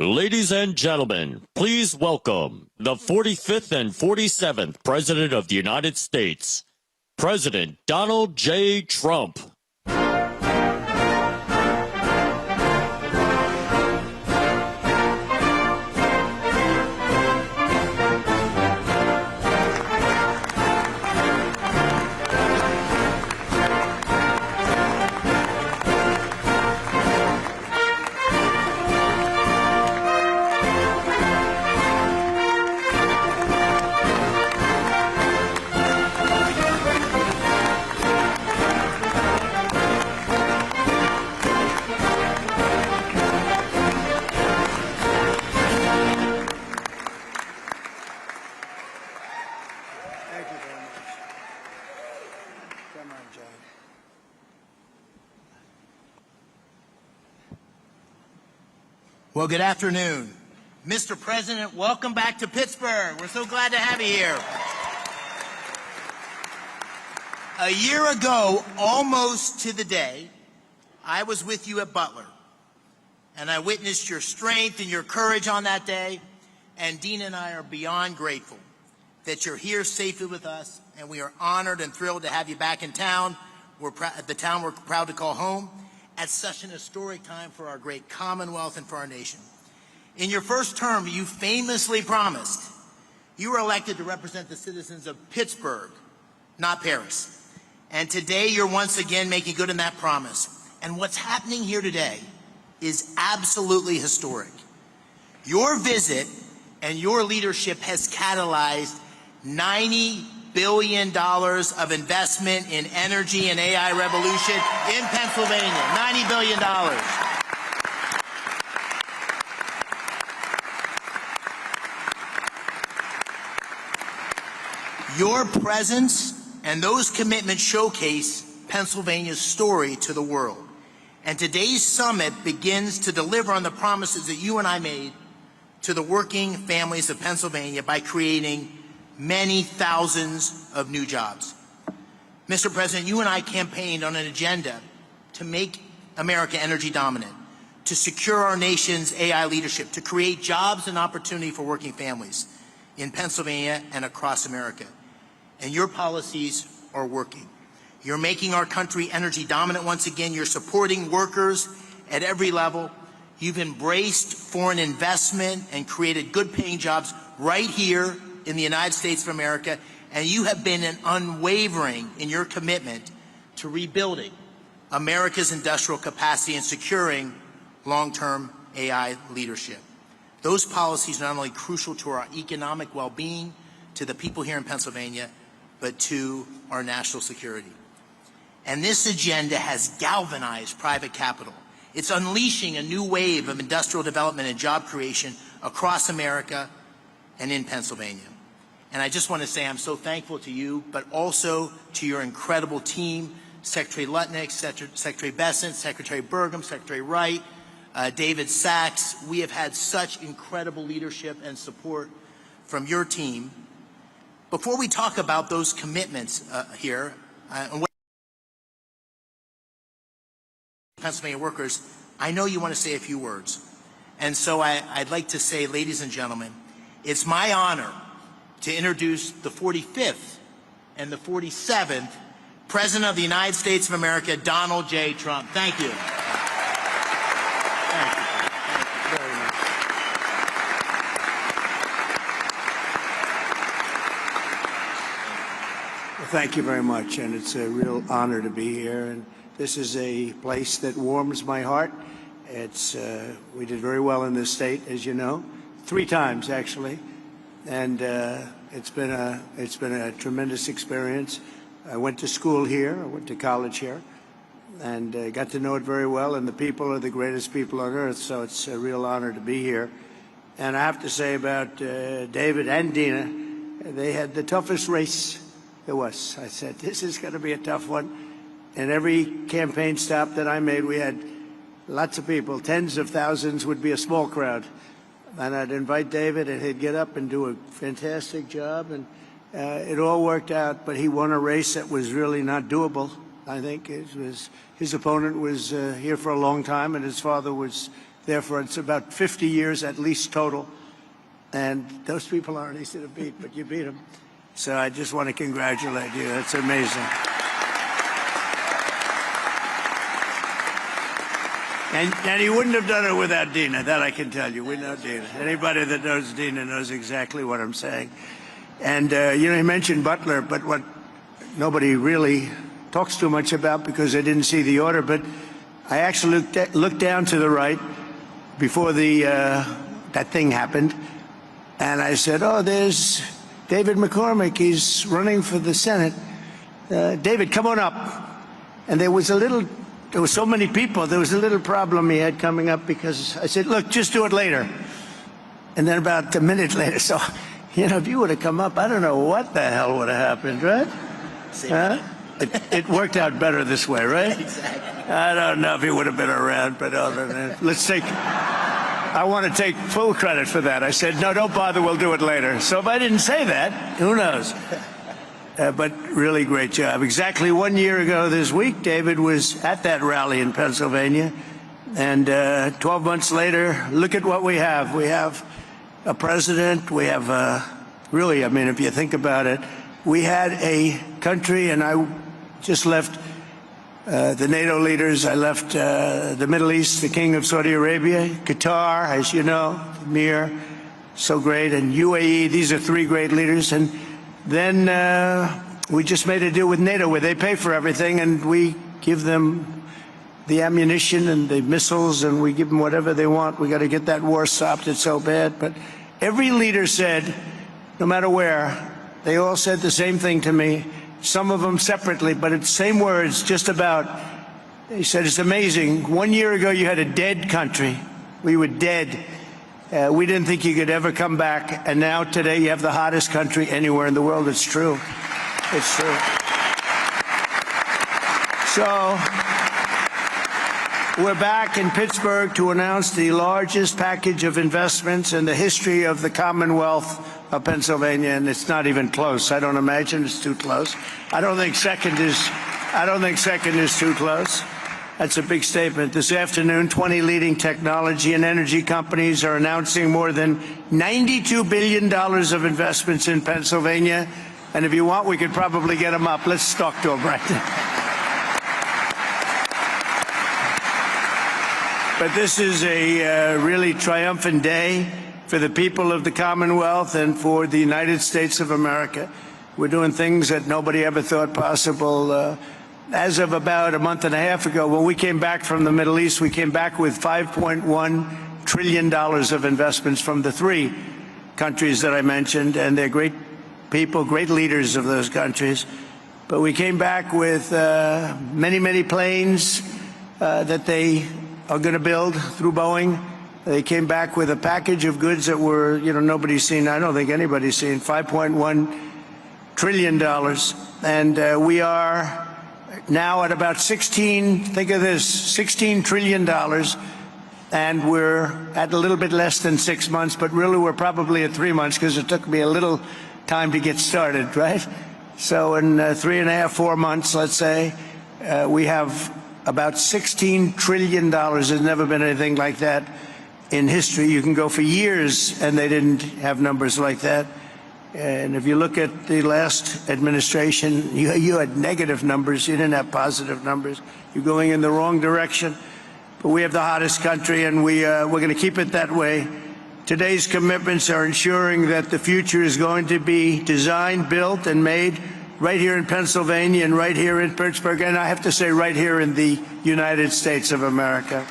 Ladies and gentlemen, please welcome the 45th and 47th President of the United States, President Donald J. Trump. Well, good afternoon. Mr. President, welcome back to Pittsburgh. We're so glad to have you here. A year ago, almost to the day, I was with you at Butler, and I witnessed your strength and your courage on that day, and Dean and I are beyond grateful that you're here safely with us, and we are honored and thrilled to have you back in town. The town we're proud to call home, at such an historic time for our great Commonwealth and for our nation. In your first term, you famously promised you were elected to represent the citizens of Pittsburgh, not Paris. And today you're once again making good on that promise. And what's happening here today is absolutely historic. Your visit and your leadership has catalyzed $90 billion of investment in energy and AI revolution in Pennsylvania. $90 billion. Your presence and those commitments showcase Pennsylvania's story to the world. And today's summit begins to deliver on the promises that you and I made to the working families of Pennsylvania by creating many thousands of new jobs. Mr. President, you and I campaigned on an agenda to make America energy dominant, to secure our nation's AI leadership, to create jobs and opportunity for working families in Pennsylvania and across America. And your policies are working. You're making our country energy dominant once again. You're supporting workers at every level. You've embraced foreign investment and created good-paying jobs right here in the United States of America, and you have been unwavering in your commitment to rebuilding America's industrial capacity and securing long-term AI leadership. Those policies are not only crucial to our economic well-being, to the people here in Pennsylvania, but to our national security. And this agenda has galvanized private capital. It's unleashing a new wave of industrial development and job creation across America and in Pennsylvania. And I just want to say I'm so thankful to you, but also to your incredible team, Secretary Lutnick, Secretary Bessent, Secretary Burgum, Secretary Wright, David Sachs. We have had such incredible leadership and support from your team. Before we talk about those commitments here, and Pennsylvania workers, I know you want to say a few words. And so I'd like to say, ladies and gentlemen, it's my honor to introduce the 45th and the 47th President of the United States of America, Donald J. Trump. Thank you. Thank you. Thank you very much. Well, thank you very much, and it's a real honor to be here. And this is a place that warms my heart. It's we did very well in this state, as you know, 3 times actually. And it's been a tremendous experience. I went to school here. I went to college here, and got to know it very well. And the people are the greatest people on earth, so it's a real honor to be here. And I have to say about David and Dina, they had the toughest race there was. I said, this is going to be a tough one. And every campaign stop that I made, we had lots of people. Tens of thousands would be a small crowd. And I'd invite David, and he'd get up and do a fantastic job, and it all worked out. But he won a race that was really not doable. I think his opponent was here for a long time, and his father was Therefore, it's about 50 years at least total. And those people aren't easy to beat, but you beat them. So I just want to congratulate you. That's amazing. And he wouldn't have done it without Dina. That I can tell you. We know Dina. Anybody that knows Dina knows exactly what I'm saying. And, you know, he mentioned Butler, but what nobody really talks too much about because they didn't see the order, but I actually looked down to the right before that thing happened, and I said, oh, there's David McCormick. He's running for the Senate. David, come on up. And there was so many people, there was a little problem he had coming up because I said, look, just do it later. And then about a minute later, so, you know, if you would have come up, I don't know what the hell would have happened, right? It worked out better this way, right? Exactly. I don't know if he would have been around, but other than that, I want to take full credit for that. I said, no, don't bother, we'll do it later. So if I didn't say that, who knows? But really great job. Exactly 1 year ago this week, David was at that rally in Pennsylvania. And 12 months later, look at what we have. We have a president. We have really, I mean, if you think about it, we had a country, and I just left the NATO leaders. I left the Middle East, the King of Saudi Arabia, Qatar, as you know, Mir, so great, and UAE. These are three great leaders. And then we just made a deal with NATO where they pay for everything, and we give them the ammunition and the missiles, and we give them whatever they want. We got to get that war stopped. It's so bad. But every leader said, no matter where, they all said the same thing to me. Some of them separately, but it's same words, just about. He said, it's amazing. 1 year ago, you had a dead country. We were dead. We didn't think you could ever come back. And now, today, you have the hottest country anywhere in the world. It's true. It's true. So, we're back in Pittsburgh to announce the largest package of investments in the history of the Commonwealth of Pennsylvania, and it's not even close. I don't imagine it's too close. I don't think second is too close. That's a big statement. This afternoon, 20 leading technology and energy companies are announcing more than $92 billion of investments in Pennsylvania. And if you want, we could probably get them up. Let's talk to them right now. But this is a really triumphant day for the people of the Commonwealth and for the United States of America. We're doing things that nobody ever thought possible. As of about a month and a half ago, when we came back from the Middle East, we came back with $5.1 trillion of investments from the three countries that I mentioned, and they're great people, great leaders of those countries. But we came back with many, many planes that they are going to build through Boeing. They came back with a package of goods that were, you know, nobody's seen. I don't think anybody's seen. $5.1 trillion. And we are now at about 16, think of this, $16 trillion. And we're at a little bit less than 6 months, but really we're probably at 3 months because it took me a little time to get started, right? So in 3.5, 4 months, let's say, we have about $16 trillion. There's never been anything like that in history. You can go for years and they didn't have numbers like that. And if you look at the last administration, you had negative numbers. You didn't have positive numbers. You're going in the wrong direction. But we have the hottest country, and we're going to keep it that way. Today's commitments are ensuring that the future is going to be designed, built, and made right here in Pennsylvania and right here in Pittsburgh, and I have to say right here in the United States of America.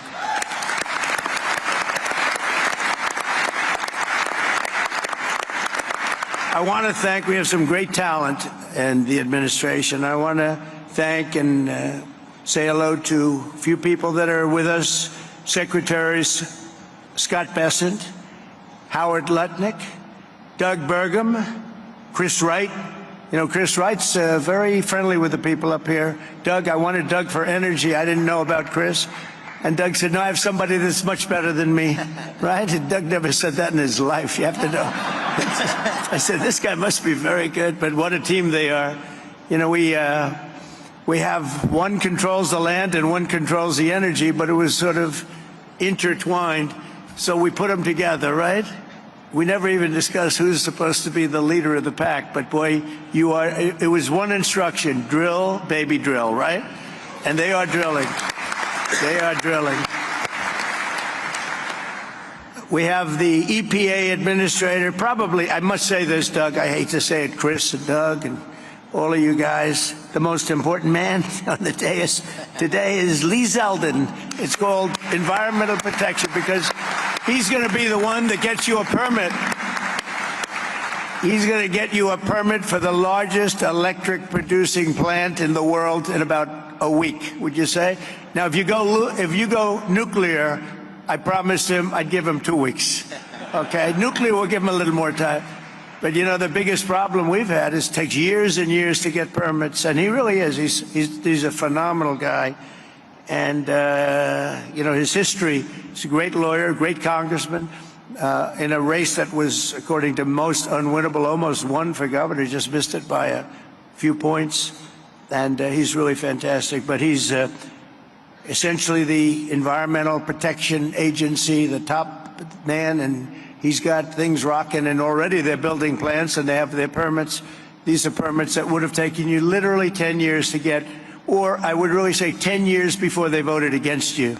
I want to thank, we have some great talent in the administration. I want to thank and say hello to a few people that are with us. Secretaries Scott Bessent, Howard Lutnick, Doug Burgum, Chris Wright. You know, Chris Wright's very friendly with the people up here. Doug, I wanted Doug for energy. I didn't know about Chris. And Doug said, no, I have somebody that's much better than me, right? And Doug never said that in his life. You have to know. I said, this guy must be very good, but what a team they are. You know, we have one controls the land and one controls the energy, but it was sort of intertwined, so we put them together, right? We never even discussed who's supposed to be the leader of the pack, but boy, you are. It was one instruction: drill, baby, drill, right? And they are drilling. They are drilling. We have the EPA administrator, probably, I must say this, Doug, I hate to say it, Chris and Doug and all of you guys, the most important man on the dais today is Lee Zeldin. It's called environmental protection because he's going to be the one that gets you a permit. He's going to get you a permit for the largest electric producing plant in the world in about a week, would you say? Now, if you go nuclear, I promised him I'd give him 2 weeks. Okay, nuclear will give him a little more time. But you know, the biggest problem we've had is it takes years and years to get permits, and he really is. He's a phenomenal guy, and you know, his history. He's a great lawyer, great congressman, in a race that was, according to most, unwinnable. Almost won for governor, just missed it by a few points, and he's really fantastic. But he's essentially the Environmental Protection Agency, the top man, and he's got things rocking, and already they're building plants and they have their permits. These are permits that would have taken you literally 10 years to get, or I would really say 10 years before they voted against you,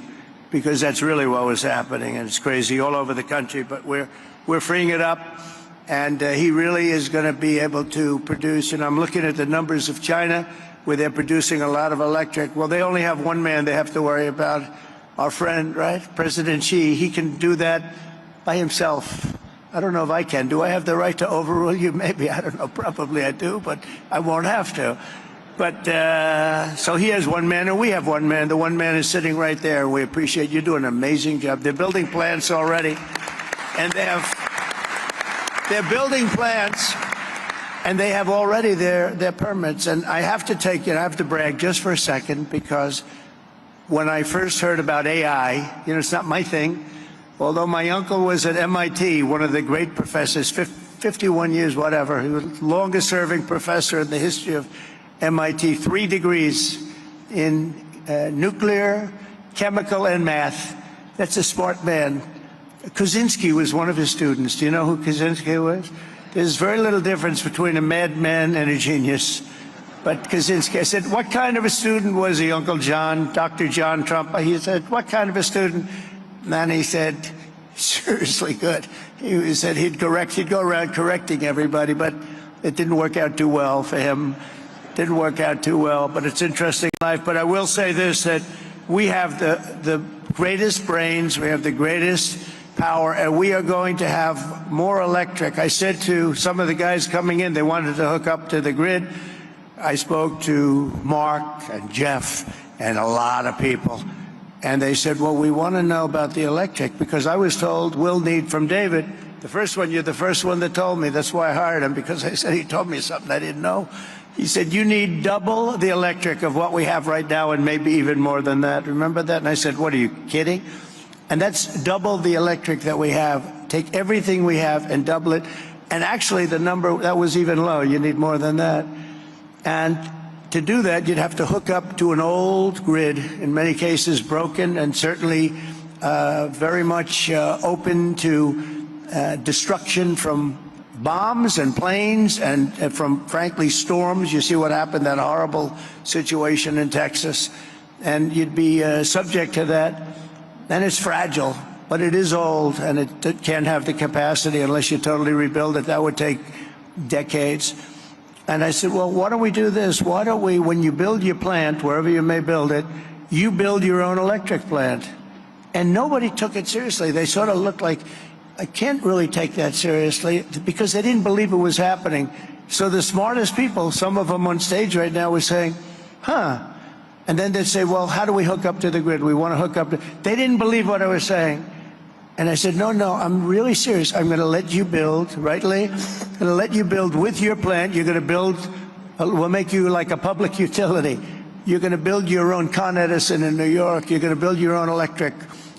because that's really what was happening, and it's crazy all over the country. But we're freeing it up, and he really is going to be able to produce. And I'm looking at the numbers of China, where they're producing a lot of electric. Well, they only have one man they have to worry about, our friend, right, President Xi. He can do that by himself. I don't know if I can. Do I have the right to overrule you? Maybe. I don't know. Probably I do, but I won't have to. But so he has one man, and we have one man. The one man is sitting right there. We appreciate you doing an amazing job. They're building plants already, and they're building plants, and they have already their permits. And I have to brag just for a second, because when I first heard about AI, you know, it's not my thing. Although my uncle was at MIT, one of the great professors, 51 years, whatever. He was the longest-serving professor in the history of MIT, 3 degrees in nuclear, chemical, and math. That's a smart man. Kaczynski was one of his students. Do you know who Kaczynski was? There's very little difference between a madman and a genius. But Kaczynski, I said, what kind of a student was he, Uncle John, Dr. John Trump? He said, what kind of a student? And he said, seriously good. He said he'd go around correcting everybody, but it didn't work out too well for him. Didn't work out too well, but it's interesting life. But I will say this, that we have the greatest brains, we have the greatest power, and we are going to have more electric. I said to some of the guys coming in, they wanted to hook up to the grid. I spoke to Mark and Jeff and a lot of people. And they said, well, we want to know about the electric, because I was told we'll need from David. The first one, you're the first one that told me. That's why I hired him, because I said he told me something I didn't know. He said, you need double the electric of what we have right now, and maybe even more than that. Remember that? And I said, what, are you kidding? And that's double the electric that we have. Take everything we have and double it. And actually, the number, that was even low. You need more than that. And to do that, you'd have to hook up to an old grid, in many cases broken, and certainly very much open to destruction from bombs and planes and from, frankly, storms. You see what happened, that horrible situation in Texas. And you'd be subject to that. And it's fragile, but it is old, and it can't have the capacity unless you totally rebuild it. That would take decades. And I said, well, why don't we do this? Why don't we, when you build your plant, wherever you may build it, you build your own electric plant. And nobody took it seriously. They sort of looked like, I can't really take that seriously, because they didn't believe it was happening. So the smartest people, some of them on stage right now, were saying, huh. And then they'd say, well, how do we hook up to the grid? We want to hook up to... They didn't believe what I was saying. And I said, no, I'm really serious. I'm going to let you build, right, Lee? I'm going to let you build with your plant. You're going to build, we'll make you like a public utility. You're going to build your own Con Edison in New York. You're going to build your own electric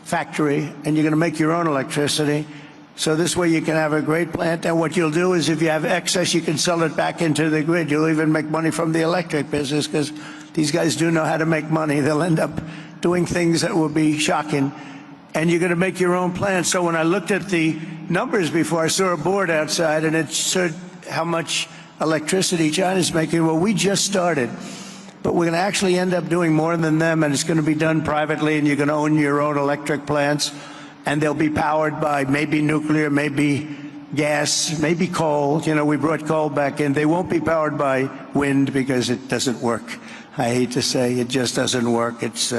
factory, and you're going to make your own electricity. So this way you can have a great plant. And what you'll do is, if you have excess, you can sell it back into the grid. You'll even make money from the electric business, because these guys do know how to make money. They'll end up doing things that will be shocking. and you're going to make your own plant. So when I looked at the numbers before, I saw a board outside, and it showed how much electricity China's making. Well, we just started, but we're going to actually end up doing more than them, and it's going to be done privately, and you're going to own your own electric plants, and they'll be powered by maybe nuclear, maybe gas, maybe coal. You know, we brought coal back in. They won't be powered by wind because it doesn't work. I hate to say it just doesn't work. It's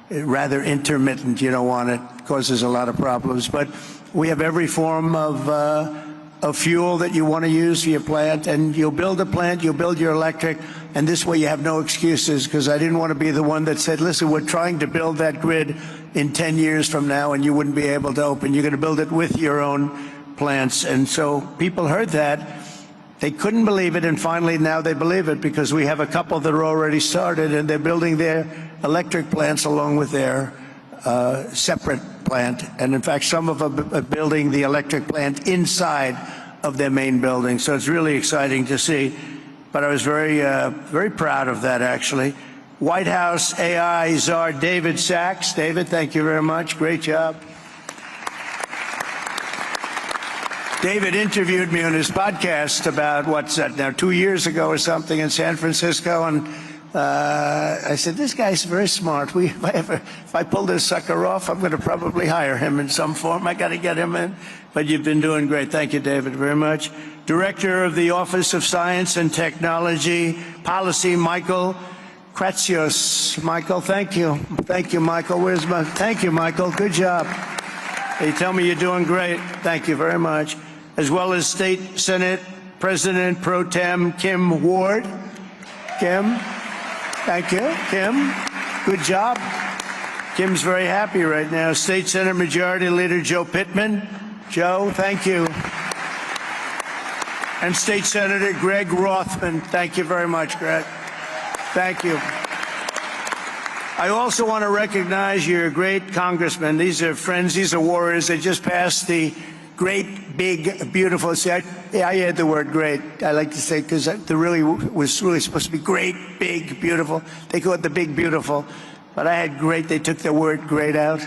rather intermittent. You don't want it. It causes a lot of problems. But we have every form of fuel that you want to use for your plant, and you'll build a plant, you'll build your electric, and this way you have no excuses, because I didn't want to be the one that said, listen, we're trying to build that grid in 10 years from now, and you wouldn't be able to open. You're going to build it with your own plants. And so people heard that. They couldn't believe it, and finally now they believe it, because we have a couple that are already started, and they're building their electric plants along with their separate plant. And in fact, some of them are building the electric plant inside of their main building. So it's really exciting to see. But I was very proud of that, actually. White House AI czar David Sachs. David, thank you very much. Great job. David interviewed me on his podcast about, what's that now, 2 years ago or something in San Francisco, and I said, this guy's very smart. If I pull this sucker off, I'm going to probably hire him in some form. I got to get him in. But you've been doing great. Thank you, David, very much. Director of the Office of Science and Technology Policy, Michael Kratsios. Michael, thank you. Thank you, Michael. Thank you, Michael. Good job. They tell me you're doing great. Thank you very much. As well as State Senate President Pro Tem Kim Ward. Kim, thank you. Kim, good job. Kim's very happy right now. State Senate Majority Leader Joe Pittman. Joe, thank you. And State Senator Greg Rothman. Thank you very much, Greg. Thank you. I also want to recognize your great congressmen. These are friends. These are warriors. They just passed the great, big, beautiful. See, I add the word great. I like to say, because the really was really supposed to be great, big, beautiful. They call it the big, beautiful. But I had great. They took the word great out.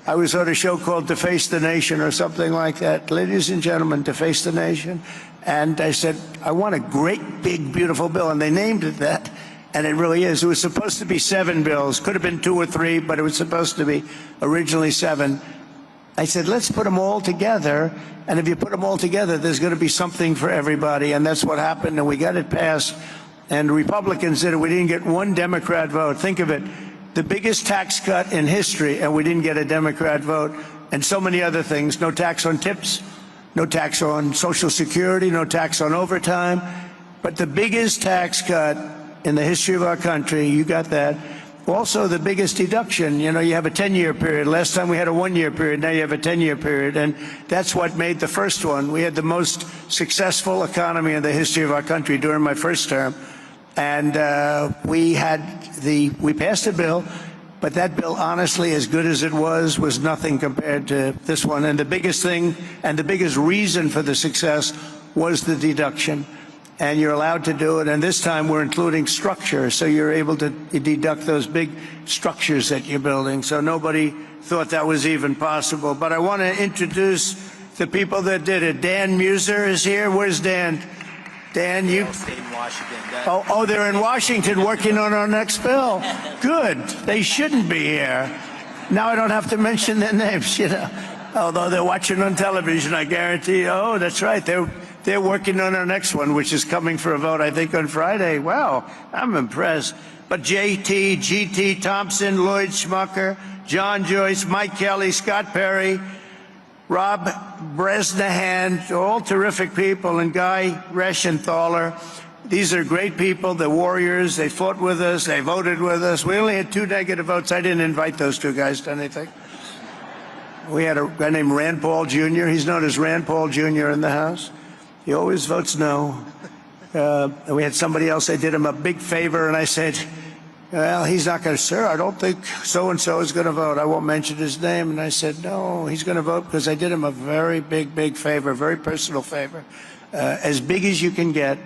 I was on a show called Deface the Nation or something like that. Ladies and gentlemen, Deface the Nation. And I said, I want a great, big, beautiful bill. And they named it that. And it really is. It was supposed to be 7 bills. Could have been 2 or 3, but it was supposed to be originally 7. I said, let's put them all together. And if you put them all together, there's going to be something for everybody. And that's what happened. And we got it passed. And Republicans did it. We didn't get one Democrat vote. Think of it. The biggest tax cut in history, and we didn't get a Democrat vote. And so many other things. No tax on tips. No tax on Social Security. No tax on overtime. But the biggest tax cut in the history of our country, you got that. Also, the biggest deduction, you know, you have a 10-year period. Last time we had a 1-year period. Now you have a 10-year period. And that's what made the first one. We had the most successful economy in the history of our country during my first term. And we passed a bill, but that bill, honestly, as good as it was nothing compared to this one. And the biggest thing and the biggest reason for the success was the deduction. And you're allowed to do it. And this time we're including structure. So you're able to deduct those big structures that you're building. So nobody thought that was even possible. But I want to introduce the people that did it. Dan Muser is here. Where's Dan? Dan, you stayed in Washington. Oh, they're in Washington working on our next bill. Good. They shouldn't be here. Now I don't have to mention their names, you know. Although they're watching on television, I guarantee you. Oh, that's right. They're working on our next one, which is coming for a vote, I think, on Friday. Wow, I'm impressed. But JT, GT Thompson, Lloyd Schmucker, John Joyce, Mike Kelly, Scott Perry, Rob Bresnahan, all terrific people, and Guy Reschenthaler. These are great people. They're warriors. They fought with us. They voted with us. We only had 2 negative votes. I didn't invite those 2 guys to anything. We had a guy named Rand Paul Jr. He's known as Rand Paul Jr. in the House. He always votes no. And we had somebody else. I did him a big favor, and I said, well, he's not going to, sir, I don't think so-and-so is going to vote. I won't mention his name. And I said, no, he's going to vote because I did him a very big favor, very personal favor, as big as you can get,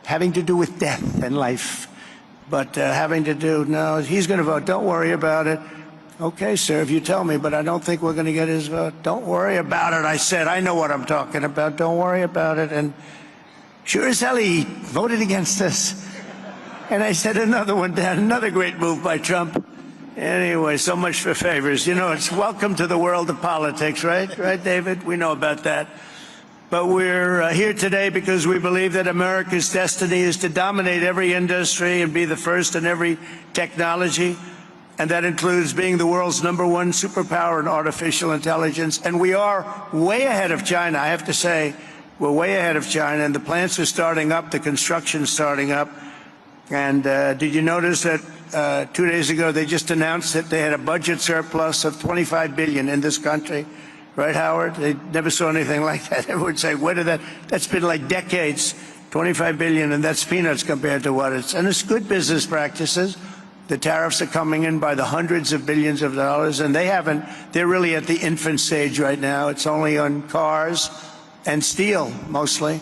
having to do with death and life. But having to do, no, he's going to vote. Don't worry about it. Okay, sir, if you tell me, but I don't think we're going to get his vote. Don't worry about it, I said. I know what I'm talking about. Don't worry about it. And sure as hell he voted against us. And I said another one down, another great move by Trump. Anyway, so much for favors. You know, it's welcome to the world of politics, right? Right, David? We know about that. But we're here today because we believe that America's destiny is to dominate every industry and be the first in every technology. And that includes being the world's #1 superpower in artificial intelligence. And we are way ahead of China, I have to say. We're way ahead of China, and the plants are starting up, the construction's starting up. And did you notice that 2 days ago they just announced that they had a budget surplus of $25 billion in this country? Right, Howard? They never saw anything like that. Everyone would say, where did that? That's been like decades, $25 billion, and that's peanuts compared to what it's. And it's good business practices. The tariffs are coming in by the hundreds of billions of dollars, and they're really at the infant stage right now. It's only on cars and steel, mostly.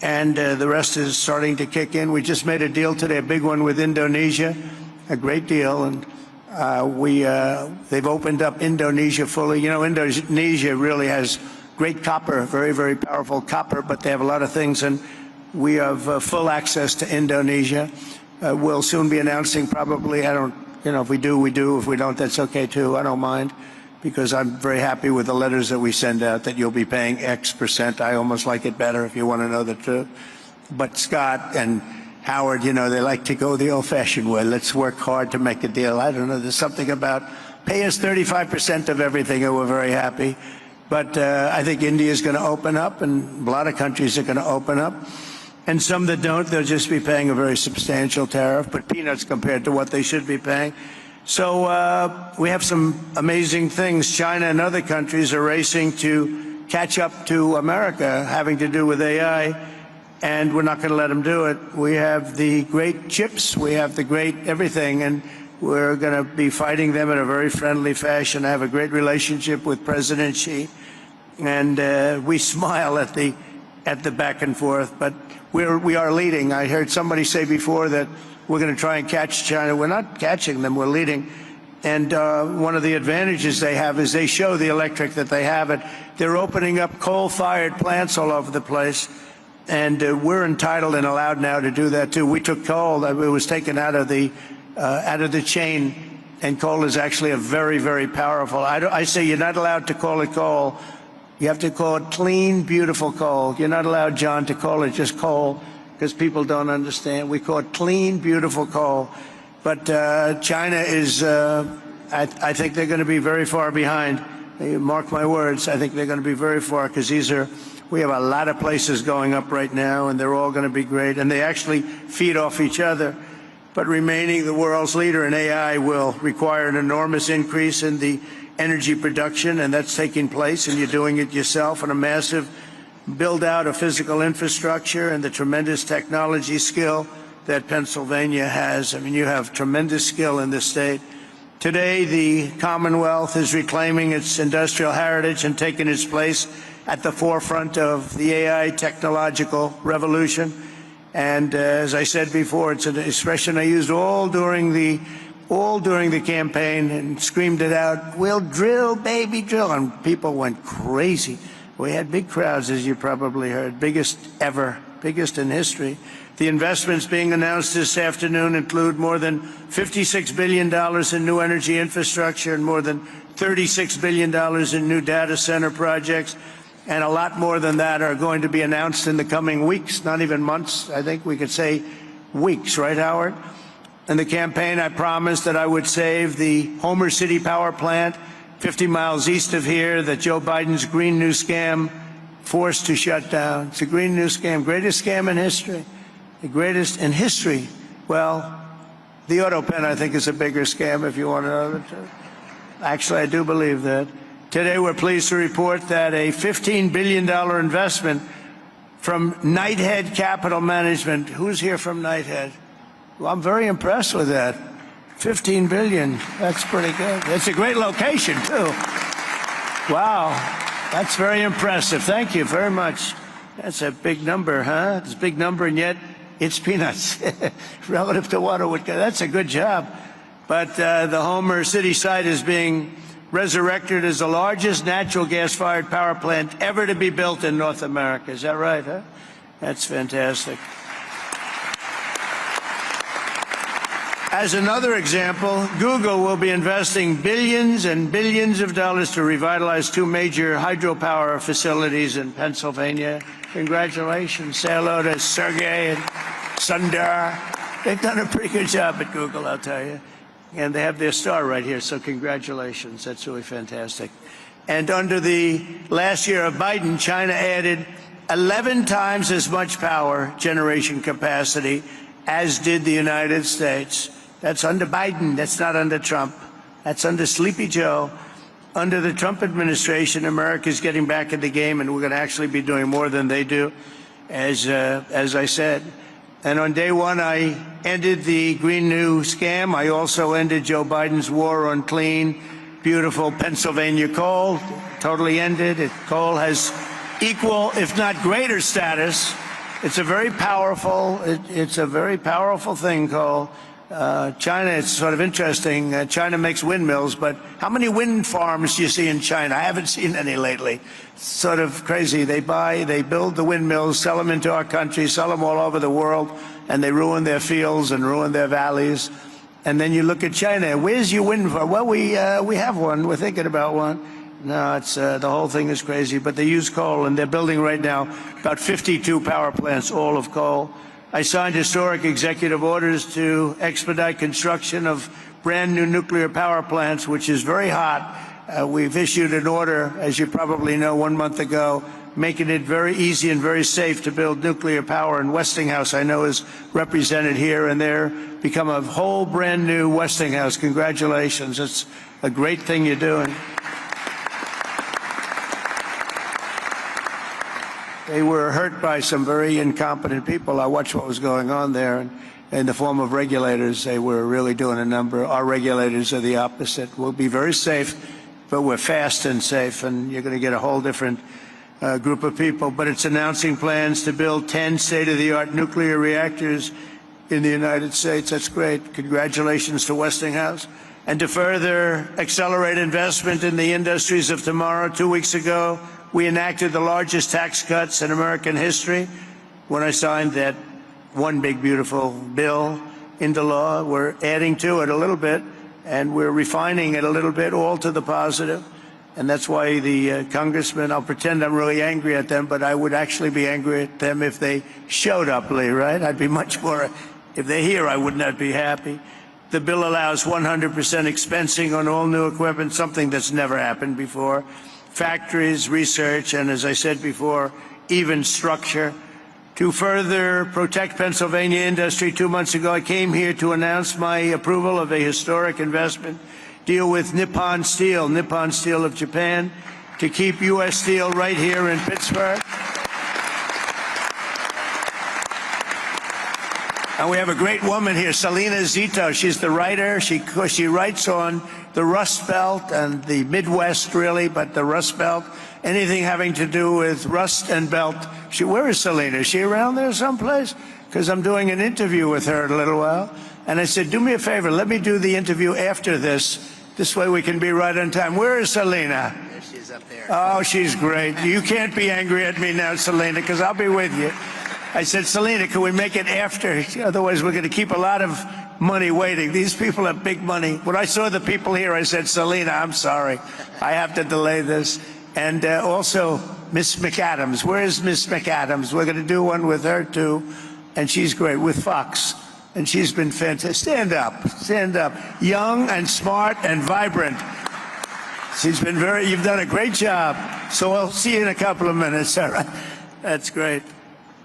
And the rest is starting to kick in. We just made a deal today, a big one with Indonesia, a great deal. And they've opened up Indonesia fully. You know, Indonesia really has great copper, very, very powerful copper, but they have a lot of things. And we have full access to Indonesia. We'll soon be announcing probably, if we do, we do. If we don't, that's okay too. I don't mind, because I'm very happy with the letters that we send out that you'll be paying X%. I almost like it better if you want to know the truth. But Scott and Howard, you know, they like to go the old-fashioned way. Let's work hard to make a deal. I don't know. There's something about pay us 35% of everything, and we're very happy. But I think India is going to open up, and a lot of countries are going to open up. And some that don't, they'll just be paying a very substantial tariff, but peanuts compared to what they should be paying. So we have some amazing things. China and other countries are racing to catch up to America, having to do with AI, and we're not going to let them do it. We have the great chips, we have the great everything, and we're going to be fighting them in a very friendly fashion. I have a great relationship with President Xi, and we smile at the back and forth, but we are leading. I heard somebody say before that we're going to try and catch China. We're not catching them, we're leading. And one of the advantages they have is they show the electric that they have it. They're opening up coal-fired plants all over the place. And we're entitled and allowed now to do that too. We took coal, it was taken out of the chain, and coal is actually a very, very powerful. I say you're not allowed to call it coal. You have to call it clean, beautiful coal. You're not allowed, John, to call it just coal, because people don't understand. We call it clean, beautiful coal. But China is, I think they're going to be very far behind. Mark my words, I think they're going to be very far, because we have a lot of places going up right now, and they're all going to be great. And they actually feed off each other. But remaining the world's leader in AI will require an enormous increase in the energy production, and that's taking place, and you're doing it yourself, and a massive build out of physical infrastructure and the tremendous technology skill that Pennsylvania has. I mean, you have tremendous skill in this state. Today, the Commonwealth is reclaiming its industrial heritage and taking its place at the forefront of the AI technological revolution. And as I said before, it's an expression I used all during the campaign and screamed it out, we'll drill, baby, drill. And people went crazy. We had big crowds, as you probably heard, biggest ever, biggest in history. The investments being announced this afternoon include more than $56 billion in new energy infrastructure and more than $36 billion in new data center projects. And a lot more than that are going to be announced in the coming weeks, not even months. I think we could say weeks, right, Howard? In the campaign, I promised that I would save the Homer City power plant 50 miles east of here that Joe Biden's Green New Scam forced to shut down. It's a Green New Scam, greatest scam in history, the greatest in history. Well, the auto pen, I think, is a bigger scam, if you want to know the truth. Actually, I do believe that. Today, we're pleased to report that a $15 billion investment from Knighthead Capital Management. Who's here from Knighthead? Well, I'm very impressed with that. $15 billion, that's pretty good. It's a great location, too. Wow, that's very impressive. Thank you very much. That's a big number, huh? It's a big number, and yet it's peanuts relative to what it would go. That's a good job. but the Homer City site is being resurrected as the largest natural gas-fired power plant ever to be built in North America. Is that right, huh? That's fantastic. As another example, Google will be investing billions and billions of dollars to revitalize 2 major hydropower facilities in Pennsylvania. Congratulations. Say hello to Sergey and Sundar. They've done a pretty good job at Google, I'll tell you. And they have their star right here, so congratulations. That's really fantastic. And under the last year of Biden, China added 11 times as much power generation capacity as did the United States. That's under Biden. That's not under Trump. That's under Sleepy Joe. Under the Trump administration, America is getting back in the game, and we're going to actually be doing more than they do, as I said. And on day one, I ended the Green New scam. I also ended Joe Biden's war on clean, beautiful Pennsylvania coal. Totally ended. Coal has equal, if not greater, status. It's a very powerful. It's a very powerful thing, coal. China, it's sort of interesting. China makes windmills, but how many wind farms do you see in China? I haven't seen any lately. It's sort of crazy. They build the windmills, sell them into our country, sell them all over the world, and they ruin their fields and ruin their valleys. And then you look at China. Where's your wind farm? Well, we have one. We're thinking about one. No, it's the whole thing is crazy. But they use coal, and they're building right now about 52 power plants, all of coal. I signed historic executive orders to expedite construction of brand new nuclear power plants, which is very hot. We've issued an order, as you probably know, 1 month ago, making it very easy and very safe to build nuclear power. And Westinghouse, I know, is represented here, and they're become a whole brand new Westinghouse. Congratulations. It's a great thing you're doing. They were hurt by some very incompetent people. I watched what was going on there, and in the form of regulators, they were really doing a number. Our regulators are the opposite. We'll be very safe, but we're fast and safe, and you're going to get a whole different group of people. But it's announcing plans to build 10 state-of-the-art nuclear reactors in the United States. That's great. Congratulations to Westinghouse. And to further accelerate investment in the industries of tomorrow, 2 weeks ago, we enacted the largest tax cuts in American history when I signed that one big, beautiful bill into law. We're adding to it a little bit, and we're refining it a little bit, all to the positive. And that's why the congressmen, I'll pretend I'm really angry at them, but I would actually be angry at them if they showed up, Lee, right? I'd be much more, if they're here, I would not be happy. The bill allows 100% expensing on all new equipment, something that's never happened before. Factories, research, and as I said before, even structure. To further protect Pennsylvania industry, 2 months ago, I came here to announce my approval of a historic investment deal with Nippon Steel of Japan, to keep U.S. steel right here in Pittsburgh. And we have a great woman here, Selena Zito. She's the writer. She writes on the Rust Belt and the Midwest, really, but the Rust Belt, anything having to do with rust and belt. Where is Selena? Is she around there someplace? Because I'm doing an interview with her in a little while. And I said, do me a favor, let me do the interview after this. This way we can be right on time. Where is Selena? There she is up there. Oh, she's great. You can't be angry at me now, Selena, because I'll be with you. I said, Selena, can we make it after? Otherwise, we're going to keep a lot of money waiting. These people have big money. When I saw the people here, I said, Selena, I'm sorry. I have to delay this. And also, Miss McAdams. Where is Miss McAdams? We're going to do one with her, too. And she's great, with Fox. And she's been fantastic. Stand up. Stand up. Young and smart and vibrant. She's been you've done a great job. So I'll see you in a couple of minutes. All right. That's great.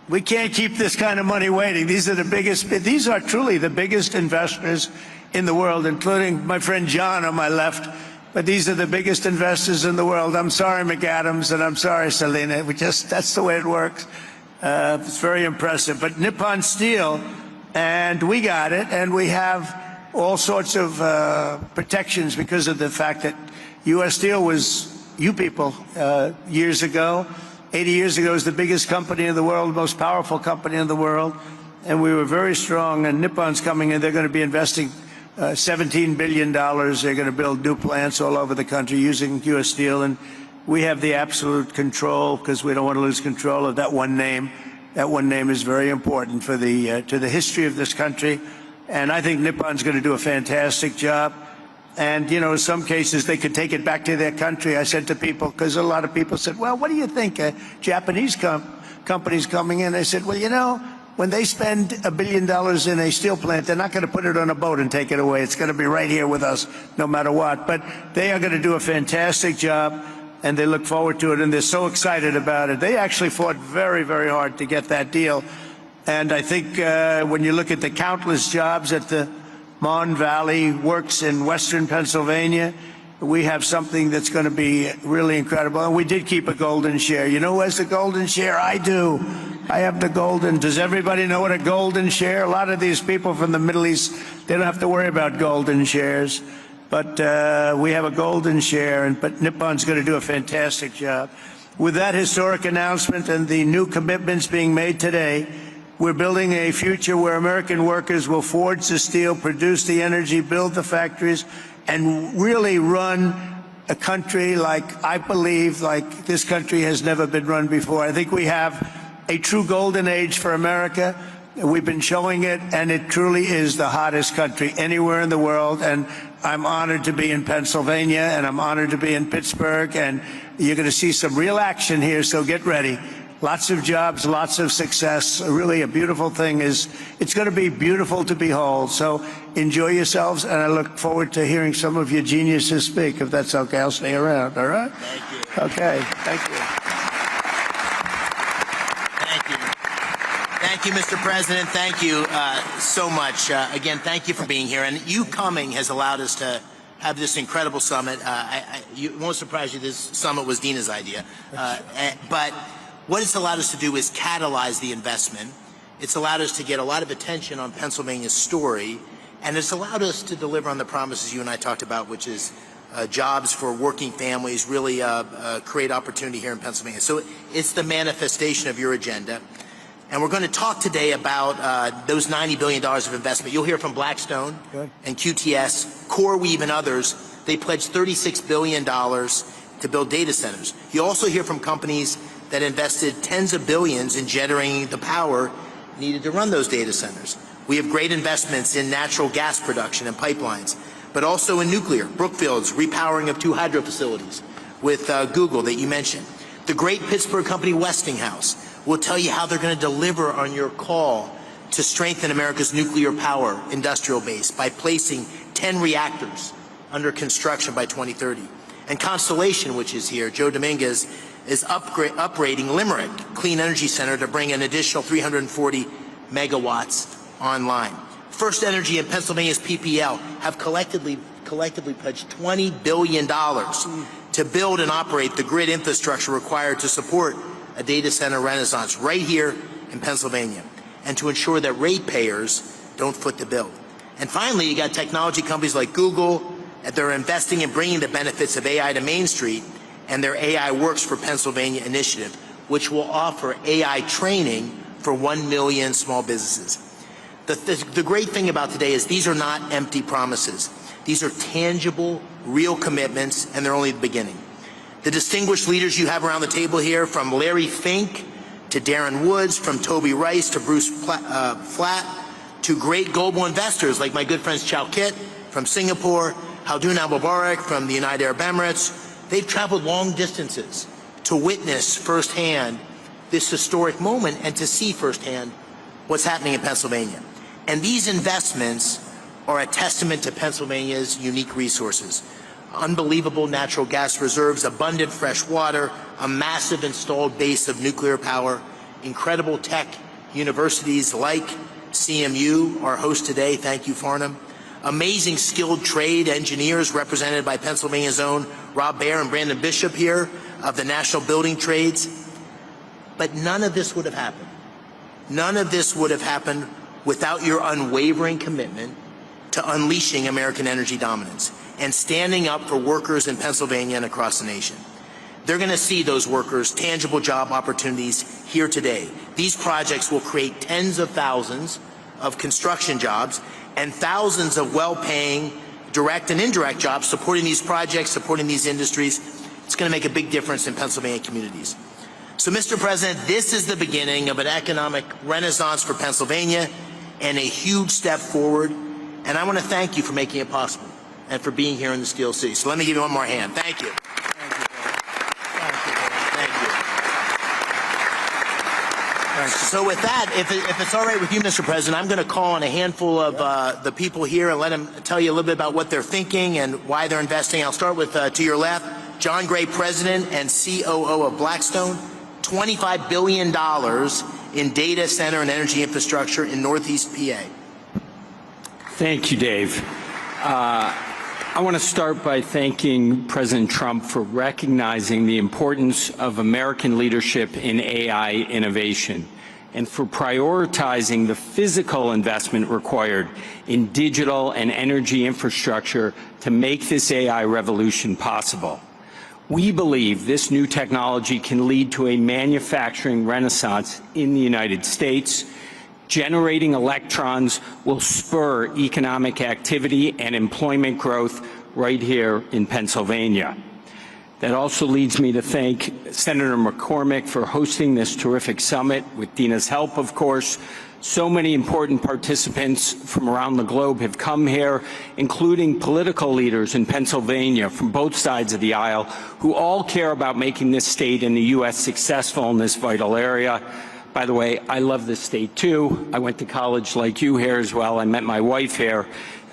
We can't keep this kind of money waiting. These are truly the biggest investors in the world, including my friend John on my left. But these are the biggest investors in the world. I'm sorry, McAdams, and I'm sorry, Selena. That's the way it works. It's very impressive. But Nippon Steel, and we got it, and we have all sorts of protections because of the fact that U.S. Steel was you people years ago. 80 years ago, it was the biggest company in the world, most powerful company in the world, and we were very strong. And Nippon's coming in; they're going to be investing $17 billion. They're going to build new plants all over the country using U.S. steel. And we have the absolute control, because we don't want to lose control of that one name. That one name is very important for to the history of this country. And I think Nippon's going to do a fantastic job. And, you know, in some cases, they could take it back to their country. I said to people, because a lot of people said, well, what do you think? Japanese companies coming in. I said, well, you know, when they spend $1 billion in a steel plant, they're not going to put it on a boat and take it away. It's going to be right here with us no matter what. But they are going to do a fantastic job, and they look forward to it, and they're so excited about it. They actually fought very, very hard to get that deal. And I think when you look at the countless jobs at the Mon Valley Works in western Pennsylvania, we have something that's going to be really incredible. And we did keep a golden share. You know who has the golden share? I do. I have the golden. Does everybody know what a golden share? A lot of these people from the Middle East, they don't have to worry about golden shares. But we have a golden share, but Nippon's going to do a fantastic job. With that historic announcement and the new commitments being made today, we're building a future where American workers will forge the steel, produce the energy, build the factories, and really run a country like, I believe, like this country has never been run before. I think we have a true golden age for America. We've been showing it, and it truly is the hottest country anywhere in the world. And I'm honored to be in Pennsylvania, and I'm honored to be in Pittsburgh, and you're going to see some real action here, so get ready. Lots of jobs, lots of success. Really a beautiful thing is, it's going to be beautiful to behold. So enjoy yourselves, and I look forward to hearing some of your geniuses speak. If that's okay, I'll stay around, all right? Thank you. Okay, thank you. Thank you. Thank you, Mr. President. Thank you so much. Again, thank you for being here. And you coming has allowed us to have this incredible summit. It won't surprise you, this summit was Dina's idea. But what it's allowed us to do is catalyze the investment. It's allowed us to get a lot of attention on Pennsylvania's story, and it's allowed us to deliver on the promises you and I talked about, which is jobs for working families, really create opportunity here in Pennsylvania. So it's the manifestation of your agenda. And we're going to talk today about those $90 billion of investment. You'll hear from Blackstone and QTS, CoreWeave, and others. They pledged $36 billion to build data centers. You'll also hear from companies that invested tens of billions in generating the power needed to run those data centers. We have great investments in natural gas production and pipelines, but also in nuclear. Brookfield's repowering of 2 hydro facilities with Google that you mentioned. The great Pittsburgh company Westinghouse will tell you how they're going to deliver on your call to strengthen America's nuclear power industrial base by placing 10 reactors under construction by 2030. And Constellation, which is here, Joe Dominguez, is upgrading Limerick Clean Energy Center to bring an additional 340 megawatts online. First Energy and Pennsylvania's PPL have collectively pledged $20 billion to build and operate the grid infrastructure required to support a data center renaissance right here in Pennsylvania, and to ensure that ratepayers don't foot the bill. And finally, you got technology companies like Google that they're investing in bringing the benefits of AI to Main Street, and their AI Works for Pennsylvania initiative, which will offer AI training for 1 million small businesses. The great thing about today is these are not empty promises. These are tangible, real commitments, and they're only the beginning. The distinguished leaders you have around the table here, from Larry Fink to Darren Woods, from Toby Rice to Bruce Flatt, to great global investors like my good friends Chow Kit from Singapore, Haldun Al-Mubarak from the United Arab Emirates. They've traveled long distances to witness firsthand this historic moment and to see firsthand what's happening in Pennsylvania. And these investments are a testament to Pennsylvania's unique resources. Unbelievable natural gas reserves, abundant fresh water, a massive installed base of nuclear power, incredible tech universities like CMU, our host today, thank you, Farnham. Amazing skilled trade engineers represented by Pennsylvania's own Rob Baer and Brandon Bishop here of the National Building Trades. But none of this would have happened. None of this would have happened without your unwavering commitment to unleashing American energy dominance and standing up for workers in Pennsylvania and across the nation. They're going to see those workers tangible job opportunities here today. These projects will create tens of thousands of construction jobs and thousands of well-paying direct and indirect jobs supporting these projects, supporting these industries. It's going to make a big difference in Pennsylvania communities. So, Mr. President, this is the beginning of an economic renaissance for Pennsylvania and a huge step forward. And I want to thank you for making it possible and for being here in the Steel City. So let me give you one more hand. Thank you. So with that, if it's all right with you, Mr. President, I'm going to call on a handful of the people here and let them tell you a little bit about what they're thinking and why they're investing. I'll start with, to your left, John Gray, President and COO of Blackstone, $25 billion in data center and energy infrastructure in Northeast PA. Thank you, Dave. I want to start by thanking President Trump for recognizing the importance of American leadership in AI innovation and for prioritizing the physical investment required in digital and energy infrastructure to make this AI revolution possible. We believe this new technology can lead to a manufacturing renaissance in the United States. Generating electrons will spur economic activity and employment growth right here in Pennsylvania. That also leads me to thank Senator McCormick for hosting this terrific summit, with Dina's help, of course. So many important participants from around the globe have come here, including political leaders in Pennsylvania from both sides of the aisle, who all care about making this state and the U.S. successful in this vital area. By the way, I love this state too. I went to college like you here as well. I met my wife here,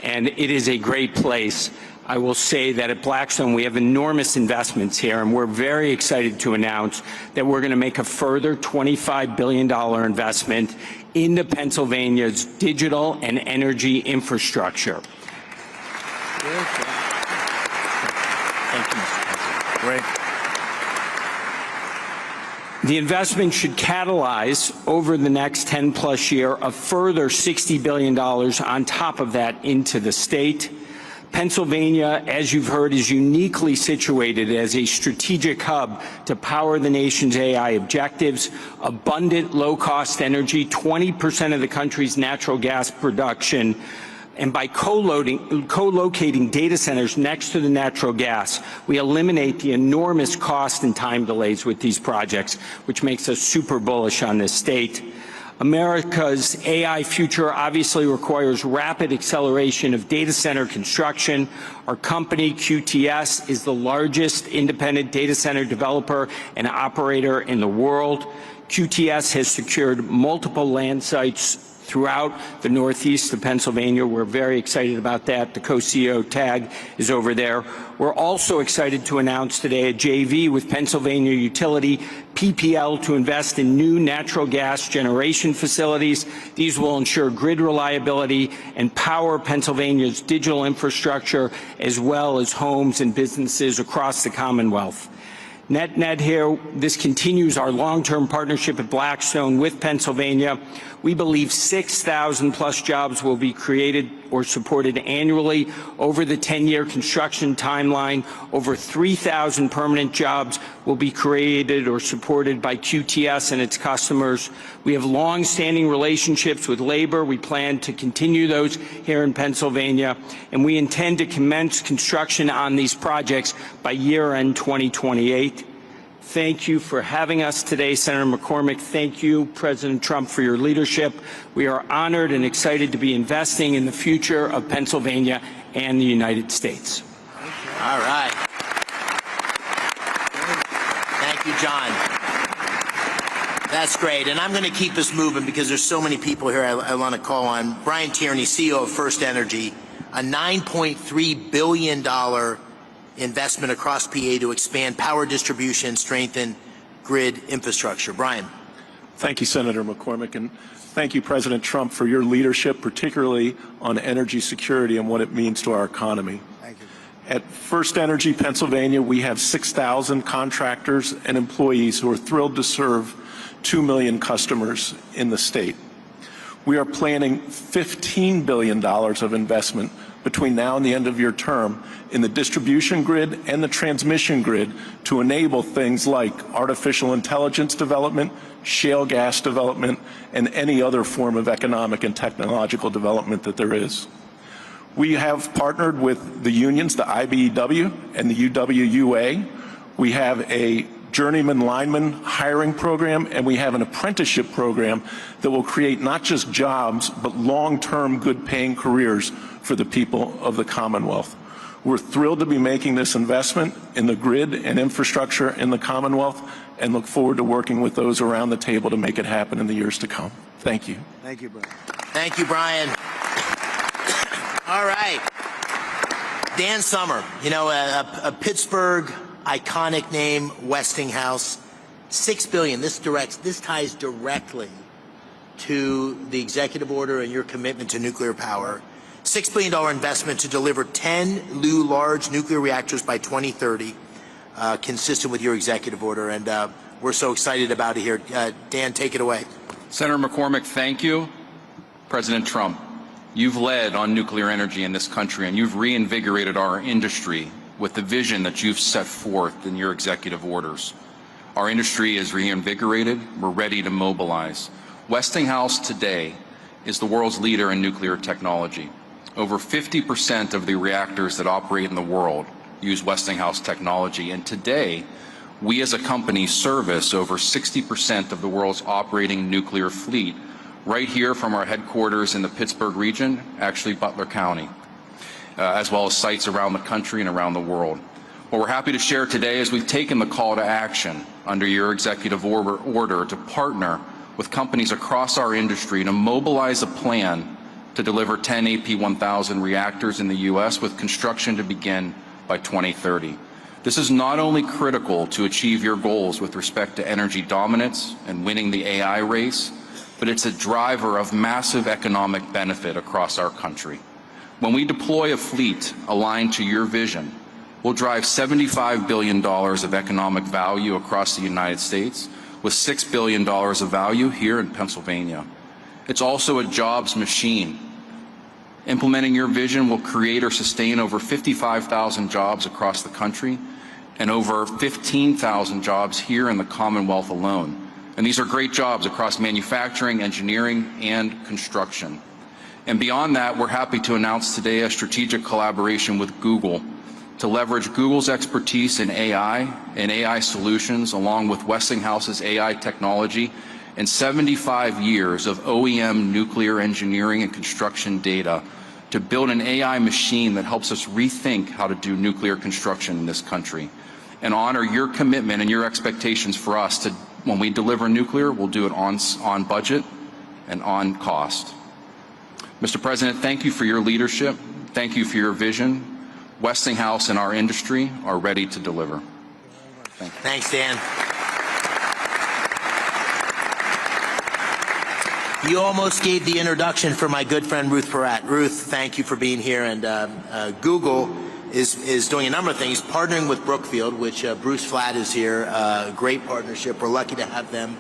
and it is a great place. I will say that at Blackstone we have enormous investments here, and we're very excited to announce that we're going to make a further $25 billion investment into Pennsylvania's digital and energy infrastructure. Thank you, Mr. President. Great. The investment should catalyze over the next 10-plus years a further $60 billion on top of that into the state. Pennsylvania, as you've heard, is uniquely situated as a strategic hub to power the nation's AI objectives. Abundant, low-cost energy, 20% of the country's natural gas production, and by co-locating data centers next to the natural gas, we eliminate the enormous cost and time delays with these projects, which makes us super bullish on this state. America's AI future obviously requires rapid acceleration of data center construction. Our company, QTS, is the largest independent data center developer and operator in the world. QTS has secured multiple land sites throughout the northeast of Pennsylvania. We're very excited about that. The co-CEO tag is over there. We're also excited to announce today a JV with Pennsylvania utility PPL to invest in new natural gas generation facilities. These will ensure grid reliability and power Pennsylvania's digital infrastructure, as well as homes and businesses across the Commonwealth. Net here, this continues our long-term partnership at Blackstone with Pennsylvania. We believe 6,000 plus jobs will be created or supported annually over the 10-year construction timeline. Over 3,000 permanent jobs will be created or supported by QTS and its customers. We have long-standing relationships with labor. We plan to continue those here in Pennsylvania, and we intend to commence construction on these projects by year-end 2028. Thank you for having us today, Senator McCormick. Thank you, President Trump, for your leadership. We are honored and excited to be investing in the future of Pennsylvania and the United States. All right. Thank you, John. That's great. And I'm going to keep us moving because there's so many people here I want to call on. Brian Tierney, CEO of First Energy, a $9.3 billion investment across PA to expand power distribution and strengthen grid infrastructure. Brian. Thank you, Senator McCormick, and thank you, President Trump, for your leadership, particularly on energy security and what it means to our economy. Thank you. At First Energy Pennsylvania, we have 6,000 contractors and employees who are thrilled to serve 2 million customers in the state. We are planning $15 billion of investment between now and the end of your term in the distribution grid and the transmission grid to enable things like artificial intelligence development, shale gas development, and any other form of economic and technological development that there is. We have partnered with the unions, the IBEW and the UWUA. We have a journeyman lineman hiring program, and we have an apprenticeship program that will create not just jobs, but long-term good-paying careers for the people of the Commonwealth. We're thrilled to be making this investment in the grid and infrastructure in the Commonwealth, and look forward to working with those around the table to make it happen in the years to come. Thank you. Thank you, Brian. Thank you, Brian. All right. Dan Summer, you know, a Pittsburgh iconic name, Westinghouse, $6 billion. This ties directly to the executive order and your commitment to nuclear power. $6 billion investment to deliver 10 new large nuclear reactors by 2030, consistent with your executive order. And we're so excited about it here. Dan, take it away. Senator McCormick, thank you. President Trump, you've led on nuclear energy in this country, and you've reinvigorated our industry with the vision that you've set forth in your executive orders. Our industry is reinvigorated. We're ready to mobilize. Westinghouse today is the world's leader in nuclear technology. Over 50% of the reactors that operate in the world use Westinghouse technology, and today we as a company service over 60% of the world's operating nuclear fleet right here from our headquarters in the Pittsburgh region, actually Butler County, as well as sites around the country and around the world. What we're happy to share today is we've taken the call to action under your executive order to partner with companies across our industry to mobilize a plan to deliver 10 AP1000 reactors in the U.S. with construction to begin by 2030. This is not only critical to achieve your goals with respect to energy dominance and winning the AI race, but it's a driver of massive economic benefit across our country. When we deploy a fleet aligned to your vision, we'll drive $75 billion of economic value across the United States, with $6 billion of value here in Pennsylvania. It's also a jobs machine. Implementing your vision will create or sustain over 55,000 jobs across the country and over 15,000 jobs here in the Commonwealth alone. And these are great jobs across manufacturing, engineering, and construction. And beyond that, we're happy to announce today a strategic collaboration with Google to leverage Google's expertise in AI and AI solutions, along with Westinghouse's AI technology and 75 years of OEM nuclear engineering and construction data to build an AI machine that helps us rethink how to do nuclear construction in this country, and honor your commitment and your expectations for us to, when we deliver nuclear, we'll do it on budget and on cost. Mr. President, thank you for your leadership. Thank you for your vision. Westinghouse and our industry are ready to deliver. Thank you. Thanks, Dan. You almost gave the introduction for my good friend Ruth Peratt. Ruth, thank you for being here. And Google is doing a number of things, partnering with Brookfield, which Bruce Flatt is here. Great partnership. We're lucky to have them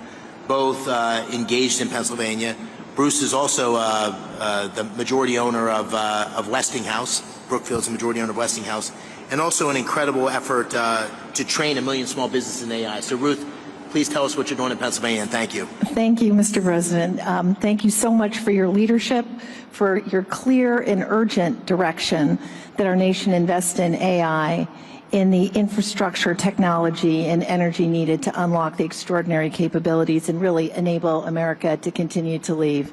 both engaged in Pennsylvania. Bruce is also the majority owner of Westinghouse. Brookfield's the majority owner of Westinghouse, and also an incredible effort to train 1 million small businesses in AI. So Ruth, please tell us what you're doing in Pennsylvania, and thank you. Thank you, Mr. President. Thank you so much for your leadership, for your clear and urgent direction that our nation invests in AI, in the infrastructure, technology, and energy needed to unlock the extraordinary capabilities and really enable America to continue to lead.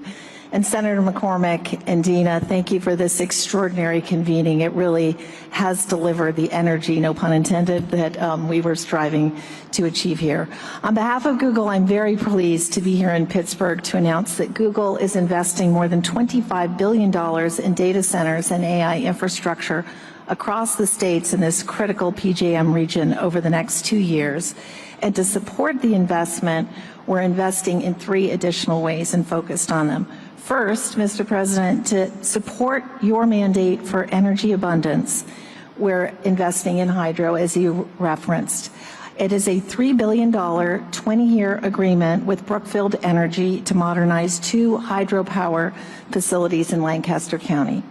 And Senator McCormick and Dina, thank you for this extraordinary convening. It really has delivered the energy, no pun intended, that we were striving to achieve here. On behalf of Google, I'm very pleased to be here in Pittsburgh to announce that Google is investing more than $25 billion in data centers and AI infrastructure across the states in this critical PJM region over the next 2 years. And to support the investment, we're investing in 3 additional ways and focused on them. First, Mr. President, to support your mandate for energy abundance, we're investing in hydro, as you referenced. It is a $3 billion 20-year agreement with Brookfield Energy to modernize 2 hydropower facilities in Lancaster County.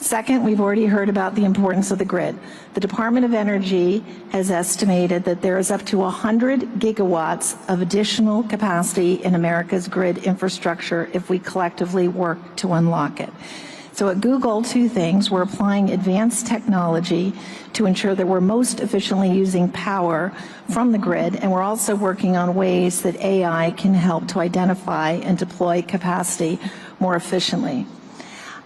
Second, we've already heard about the importance of the grid. The Department of Energy has estimated that there is up to 100 gigawatts of additional capacity in America's grid infrastructure if we collectively work to unlock it. So at Google, two things. We're applying advanced technology to ensure that we're most efficiently using power from the grid, and we're also working on ways that AI can help to identify and deploy capacity more efficiently.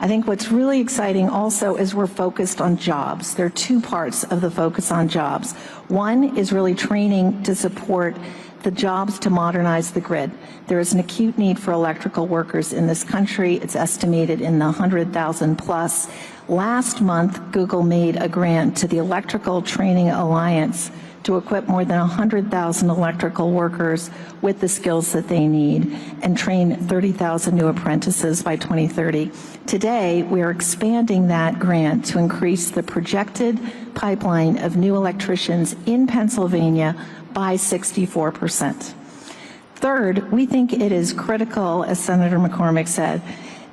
I think what's really exciting also is we're focused on jobs. There are two parts of the focus on jobs. One is really training to support the jobs to modernize the grid. There is an acute need for electrical workers in this country. It's estimated in the 100,000 plus. Last month, Google made a grant to the Electrical Training Alliance to equip more than 100,000 electrical workers with the skills that they need and train 30,000 new apprentices by 2030. Today, we are expanding that grant to increase the projected pipeline of new electricians in Pennsylvania by 64%. Third, we think it is critical, as Senator McCormick said,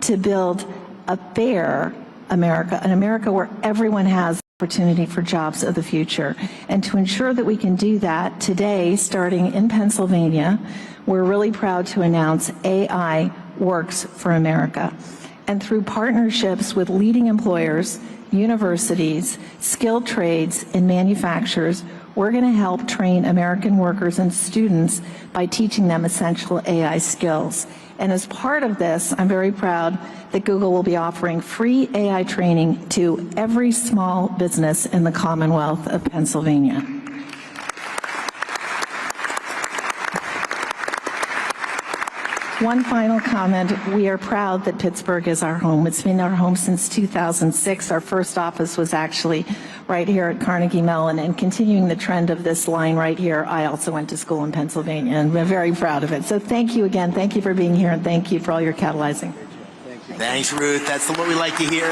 to build a fair America, an America where everyone has opportunity for jobs of the future. And to ensure that we can do that, today, starting in Pennsylvania, we're really proud to announce AI Works for America. And through partnerships with leading employers, universities, skilled trades, and manufacturers, we're going to help train American workers and students by teaching them essential AI skills. And as part of this, I'm very proud that Google will be offering free AI training to every small business in the Commonwealth of Pennsylvania. One final comment. We are proud that Pittsburgh is our home. It's been our home since 2006. Our first office was actually right here at Carnegie Mellon, and continuing the trend of this line right here, I also went to school in Pennsylvania, and we're very proud of it. So thank you again. Thank you for being here, and thank you for all your catalyzing. Thanks, Ruth. That's what we like to hear.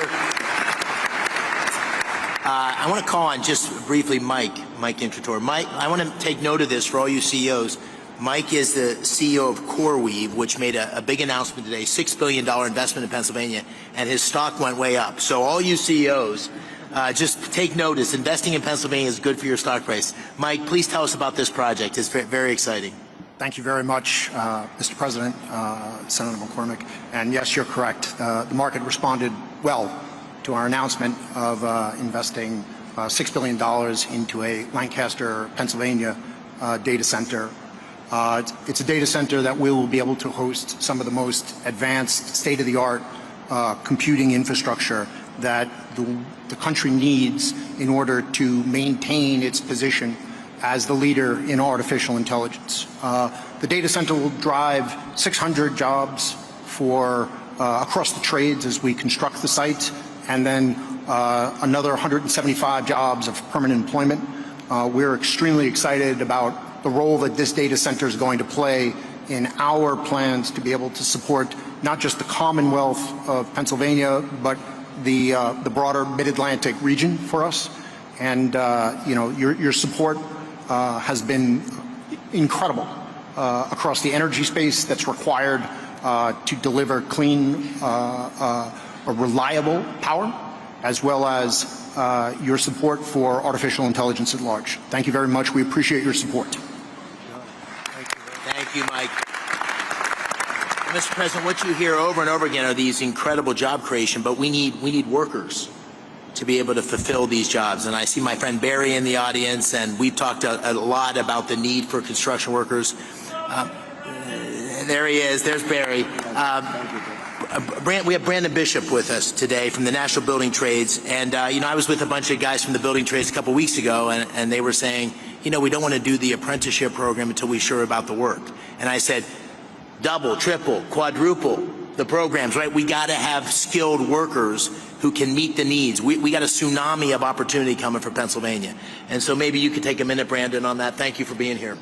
I want to call on just briefly Mike Intrator. Mike, I want to take note of this for all you CEOs. Mike is the CEO of CoreWeave, which made a big announcement today, $6 billion investment in Pennsylvania, and his stock went way up. So all you CEOs, just take notice. Investing in Pennsylvania is good for your stock price. Mike, please tell us about this project. It's very exciting. Thank you very much, Mr. President, Senator McCormick. And yes, you're correct. The market responded well to our announcement of investing $6 billion into a Lancaster, Pennsylvania data center. It's a data center that we will be able to host some of the most advanced, state-of-the-art computing infrastructure that the country needs in order to maintain its position as the leader in artificial intelligence. The data center will drive 600 jobs for across the trades as we construct the site, and then another 175 jobs of permanent employment. We're extremely excited about the role that this data center is going to play in our plans to be able to support not just the Commonwealth of Pennsylvania, but the broader Mid-Atlantic region for us. And you know, your support has been incredible across the energy space that's required to deliver clean, reliable power, as well as your support for artificial intelligence at large. Thank you very much. We appreciate your support. Thank you, Mike. Mr. President, what you hear over and over again are these incredible job creation, but we need workers to be able to fulfill these jobs. And I see my friend Barry in the audience, and we've talked a lot about the need for construction workers. There he is. There's Barry. We have Brandon Bishop with us today from the National Building Trades. And, you know, I was with a bunch of guys from the building trades a couple weeks ago, and they were saying, you know, we don't want to do the apprenticeship program until we're sure about the work. And I said, double, triple, quadruple the programs, right? We got to have skilled workers who can meet the needs. We got a tsunami of opportunity coming for Pennsylvania. And so maybe you could take a minute, Brandon, on that. Thank you for being here.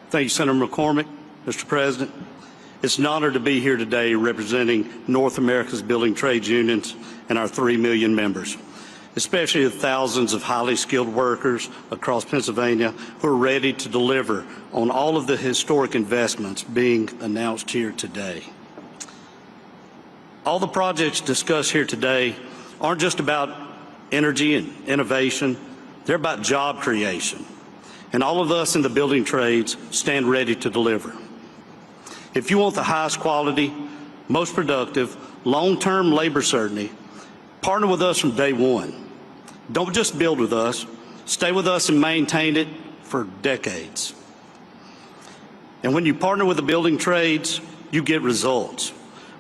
Thank you, Senator McCormick. Mr. President, it's an honor to be here today representing North America's building trades unions and our 3 million members, especially the thousands of highly skilled workers across Pennsylvania who are ready to deliver on all of the historic investments being announced here today. All the projects discussed here today aren't just about energy and innovation, they're about job creation. And all of us in the building trades stand ready to deliver. If you want the highest quality, most productive, long-term labor certainty, partner with us from day one. Don't just build with us, stay with us and maintain it for decades. And when you partner with the building trades, you get results.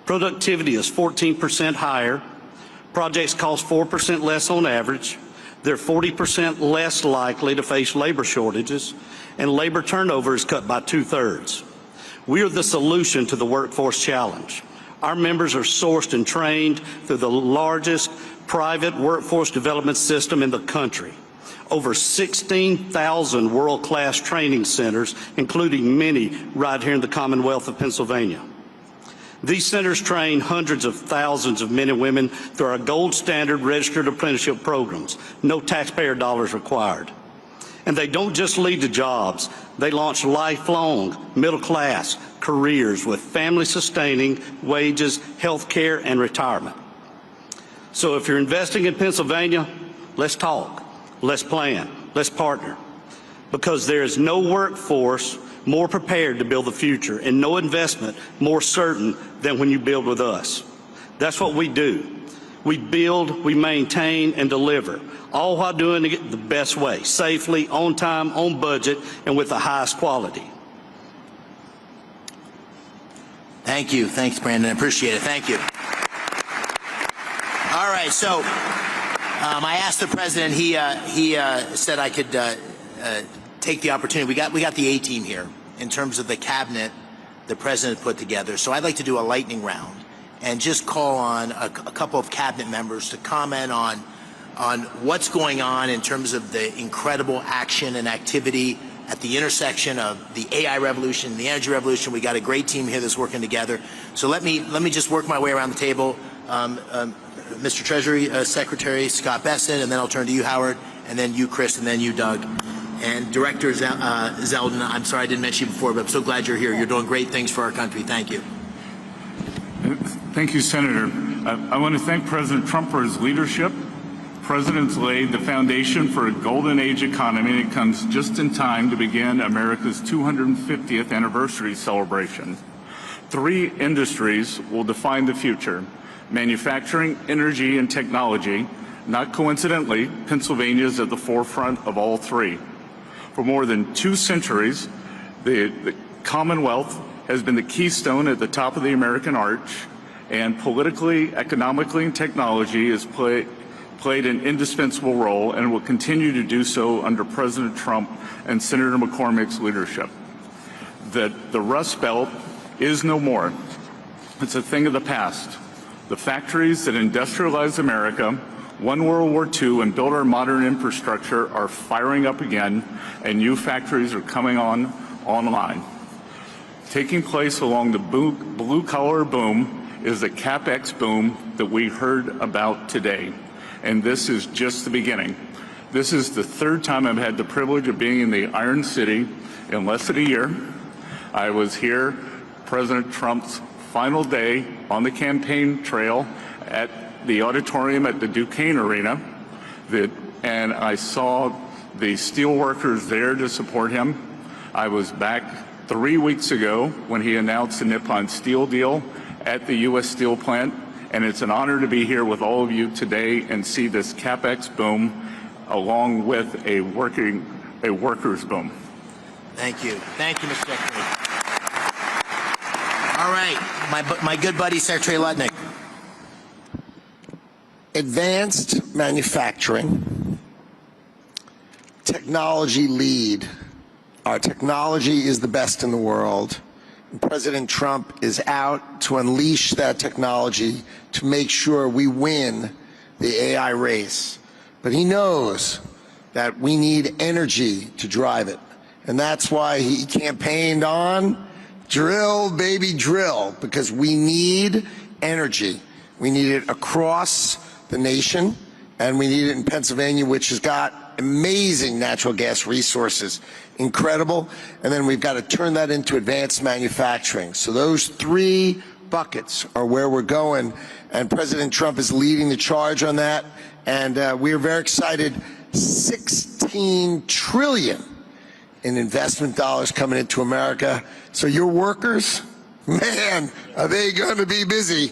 Productivity is 14% higher, projects cost 4% less on average, they're 40% less likely to face labor shortages, and labor turnover is cut by 2/3. We are the solution to the workforce challenge. Our members are sourced and trained through the largest private workforce development system in the country. Over 16,000 world-class training centers, including many right here in the Commonwealth of Pennsylvania. These centers train hundreds of thousands of men and women through our gold standard registered apprenticeship programs. No taxpayer dollars required. And they don't just lead to jobs. They launch lifelong middle-class careers with family-sustaining wages, health care, and retirement. So if you're investing in Pennsylvania, let's talk, let's plan, let's partner. Because there is no workforce more prepared to build the future, and no investment more certain than when you build with us. That's what we do. We build, we maintain, and deliver, all while doing it the best way, safely, on time, on budget, and with the highest quality. Thank you. Thanks, Brandon. I appreciate it. Thank you. All right, so I asked the president. He said I could take the opportunity. We got the A-team here in terms of the cabinet the president put together. So I'd like to do a lightning round and just call on a couple of cabinet members to comment on what's going on in terms of the incredible action and activity at the intersection of the AI revolution and the energy revolution. We got a great team here that's working together. So let me just work my way around the table. Mr. Treasury Secretary Scott Besson, and then I'll turn to you, Howard, and then you, Chris, and then you, Doug. And Director Zeldin, I'm sorry I didn't mention you before, but I'm so glad you're here. You're doing great things for our country. Thank you. Thank you, Senator. I want to thank President Trump for his leadership. The President's laid the foundation for a golden age economy, and it comes just in time to begin America's 250th anniversary celebration. 3 industries will define the future: manufacturing, energy, and technology. Not coincidentally, Pennsylvania is at the forefront of all 3. For more than 2 centuries, the Commonwealth has been the keystone at the top of the American arch, and politically, economically, and technology has played an indispensable role and will continue to do so under President Trump and Senator McCormick's leadership. The Rust Belt is no more. It's a thing of the past. The factories that industrialized America, won World War II, and built our modern infrastructure are firing up again, and new factories are coming online. Taking place along the blue-collar boom is the CapEx boom that we heard about today, and this is just the beginning. This is the 3rd time I've had the privilege of being in the Iron City in less than a year. I was here President Trump's final day on the campaign trail at the auditorium at the Duquesne Arena, and I saw the steel workers there to support him. I was back 3 weeks ago when he announced the Nippon Steel deal at the U.S. Steel plant, and it's an honor to be here with all of you today and see this CapEx boom along with a workers boom. Thank you. Thank you, Mr. Secretary. All right, my good buddy, Secretary Lutnick. Advanced manufacturing, technology lead. Our technology is the best in the world. President Trump is out to unleash that technology to make sure we win the AI race. But he knows that we need energy to drive it. And that's why he campaigned on drill, baby, drill, because we need energy. We need it across the nation, and we need it in Pennsylvania, which has got amazing natural gas resources, incredible. And then we've got to turn that into advanced manufacturing. So those 3 buckets are where we're going, and President Trump is leading the charge on that, and we are very excited. $16 trillion in investment dollars coming into America. So your workers, man, are they going to be busy?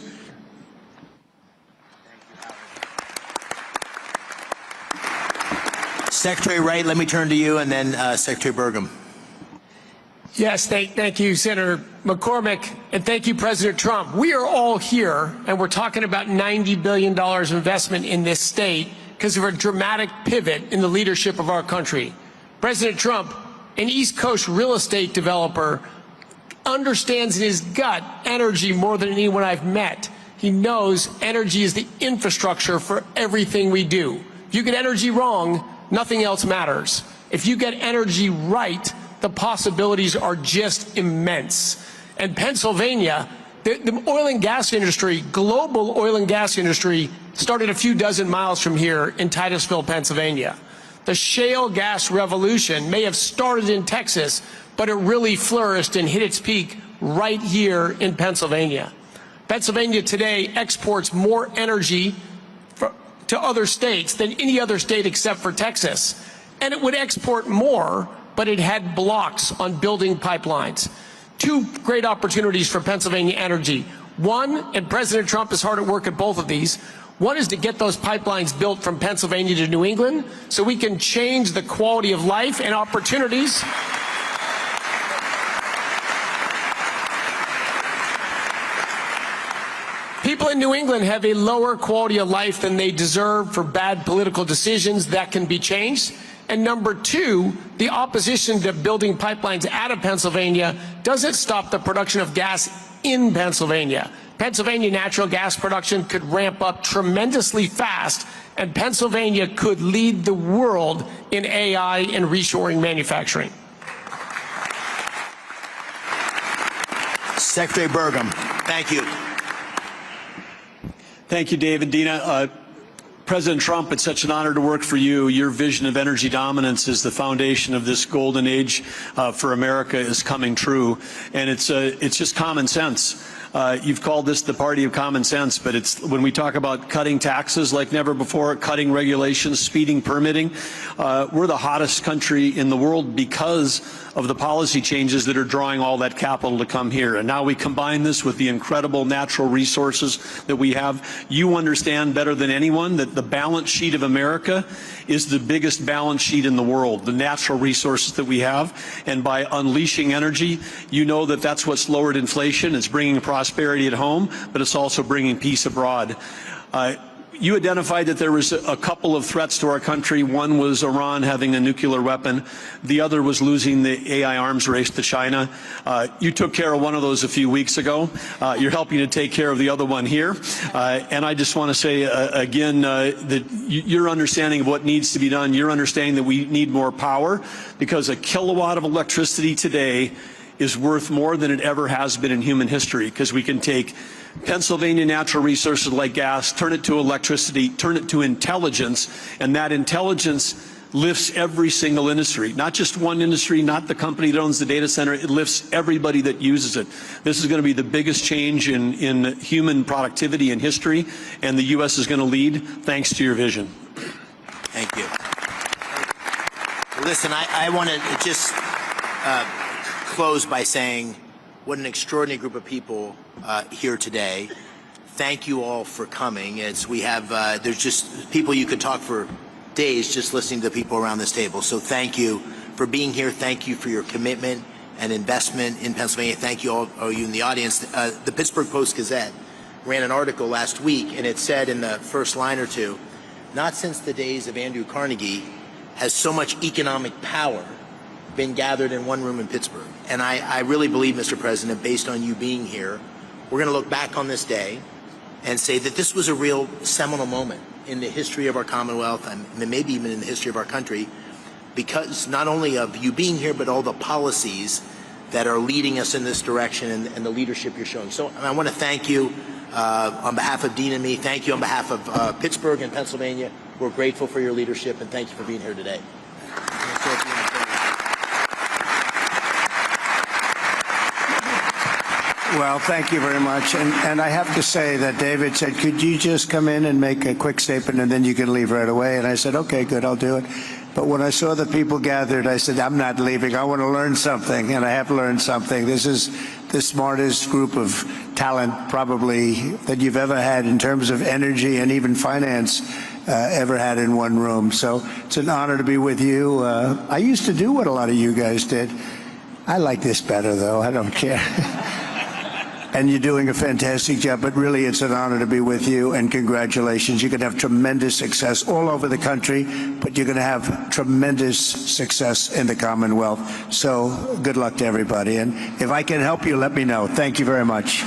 Secretary Wright, let me turn to you, and then Secretary Burgum. Yes, thank you, Senator McCormick, and thank you, President Trump. We are all here, and we're talking about $90 billion investment in this state because of a dramatic pivot in the leadership of our country. President Trump, an East Coast real estate developer, understands in his gut energy more than anyone I've met. He knows energy is the infrastructure for everything we do. If you get energy wrong, nothing else matters. If you get energy right, the possibilities are just immense. And Pennsylvania, the oil and gas industry, global oil and gas industry, started a few dozen miles from here in Titusville, Pennsylvania. The shale gas revolution may have started in Texas, but it really flourished and hit its peak right here in Pennsylvania. Pennsylvania today exports more energy to other states than any other state except for Texas. And it would export more, but it had blocks on building pipelines. Two great opportunities for Pennsylvania energy. One, and President Trump is hard at work at both of these, one is to get those pipelines built from Pennsylvania to New England so we can change the quality of life and opportunities. People in New England have a lower quality of life than they deserve for bad political decisions. That can be changed. And number two, the opposition to building pipelines out of Pennsylvania doesn't stop the production of gas in Pennsylvania. Pennsylvania natural gas production could ramp up tremendously fast, and Pennsylvania could lead the world in AI and reshoring manufacturing. Secretary Burgum, thank you. Thank you, Dave and Dina. President Trump, it's such an honor to work for you. Your vision of energy dominance is the foundation of this golden age for America is coming true, and it's just common sense. You've called this the party of common sense, but it's when we talk about cutting taxes like never before, cutting regulations, speeding permitting, we're the hottest country in the world because of the policy changes that are drawing all that capital to come here. And now we combine this with the incredible natural resources that we have. You understand better than anyone that the balance sheet of America is the biggest balance sheet in the world, the natural resources that we have. And by unleashing energy, you know that that's what's lowered inflation. It's bringing prosperity at home, but it's also bringing peace abroad. You identified that there was a couple of threats to our country. One was Iran having a nuclear weapon. The other was losing the AI arms race to China. You took care of one of those a few weeks ago. You're helping to take care of the other one here. And I just want to say again that your understanding of what needs to be done, your understanding that we need more power, because a kilowatt of electricity today is worth more than it ever has been in human history, because we can take Pennsylvania natural resources like gas, turn it to electricity, turn it to intelligence, and that intelligence lifts every single industry, not just one industry, not the company that owns the data center. It lifts everybody that uses it. This is going to be the biggest change in human productivity in history, and the U.S. is going to lead thanks to your vision. Thank you. Listen, I want to just close by saying what an extraordinary group of people here today. Thank you all for coming. There's just people you could talk for days just listening to the people around this table. So thank you for being here. Thank you for your commitment and investment in Pennsylvania. Thank you all you in the audience. The Pittsburgh Post-Gazette ran an article last week, and it said in the first line or two, not since the days of Andrew Carnegie has so much economic power been gathered in one room in Pittsburgh. And I really believe, Mr. President, based on you being here, we're going to look back on this day and say that this was a real seminal moment in the history of our Commonwealth, and maybe even in the history of our country, because not only of you being here, but all the policies that are leading us in this direction and the leadership you're showing. So I want to thank you on behalf of Dean and me. Thank you on behalf of Pittsburgh and Pennsylvania. We're grateful for your leadership, and thank you for being here today. Well, thank you very much. And I have to say that David said, could you just come in and make a quick statement and then you can leave right away? And I said, okay, good, I'll do it. But when I saw the people gathered, I said, I'm not leaving. I want to learn something, and I have learned something. This is the smartest group of talent probably that you've ever had in terms of energy and even finance ever had in one room. So it's an honor to be with you. I used to do what a lot of you guys did. I like this better, though. I don't care. And you're doing a fantastic job, but really it's an honor to be with you, and congratulations. You're going to have tremendous success all over the country, but you're going to have tremendous success in the Commonwealth. So good luck to everybody. And if I can help you, let me know. Thank you very much.